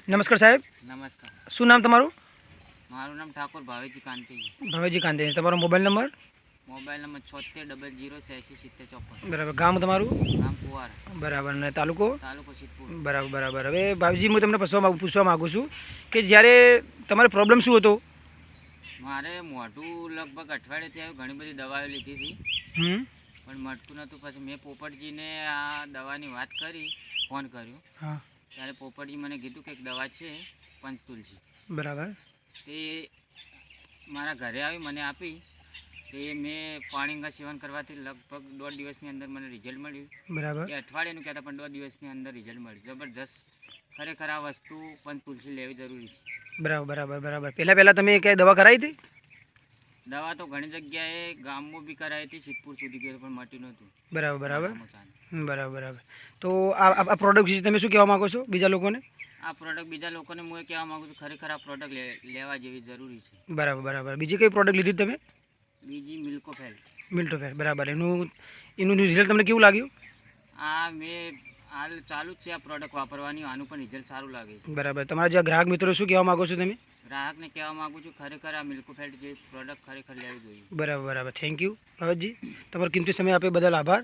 નમસ્કાર સાહેબ. નમસ્કાર. શું નામ તમારું? મારું નામ ઠાકોર ભાવેજી કાંતિ. ભાવેજી કાંતિ. તમારો મોબાઈલ નંબર? Mobile number 7600807054. બરાબર. ગામ તમારું? ગામ કુવારા. બરાબર. અને તાલુકો? તાલુકો સિદ્ધપુર. બરાબર બરાબર. હવે ભાવેજી હું તમને પૂછવા માગું છું કે જ્યારે તમારે પ્રોબ્લેમ શું હતો? મારે મોઢું લગભગ અઠવાડિયેથી આવ્યું, ઘણી બધી દવાઓ લીધી હતી પણ મળતું નહોતું. પછી મેં પોપટજીને આ દવાની વાત કરી, ફોન કર્યો. હા. ત્યારે પોપટજી મને કીધું કે એક દવા છે પંચતુલસી. બરાબર. તે મારા ઘરે આવી મને આપી. તે મેં પાણીના સેવન કરવાથી લગભગ 1.5 દિવસની અંદર મને રિઝલ્ટ મળ્યું. બરાબર. એ અઠવાડિયાનું કહેતા પણ 1.5 દિવસની અંદર રિઝલ્ટ મળ્યું. જબરજસ્ત. ખરેખર આ વસ્તુ પંચતુલસી લેવી જરૂરી છે. બરાબર બરાબર બરાબર. પહેલાં તમે ક્યાંય દવા કરાવી હતી? દવા તો ઘણી જગ્યાએ ગામમાં બી કરાવી હતી, સિદ્ધપુર સુધી ગયો પણ મટી નહોતું. બરાબર બરાબર બરાબર બરાબર. તો આ પ્રોડક્ટ વિશે તમે શું કહેવા માગો છો બીજા લોકોને? આ પ્રોડક્ટ બીજા લોકોને હું એ કહેવા માગું છું, ખરેખર આ પ્રોડક્ટ લેવા જેવી જરૂરી છે. બરાબર બરાબર. બીજી કઈ પ્રોડક્ટ લીધી તમે? બીજી મિલ્કોફેલ. મિલ્ટોફેર. બરાબર. એનું રિઝલ્ટ તમને કેવું લાગ્યું? આ મેં હાલ ચાલુ જ છે આ પ્રોડક્ટ વાપરવાની, આનું પણ રિઝલ્ટ સારું લાગે છે. બરાબર. તમારા જે ગ્રાહક મિત્રો શું કહેવા માગો છો તમે? ગ્રાહકને કહેવા માગું છું, ખરેખર આ મિલ્કોફેલ જે પ્રોડક્ટ ખરેખર લેવી જોઈએ. બરાબર બરાબર. Thank you Bhavesh ji. તમારો કિંમતી સમય આપે બદલ આભાર.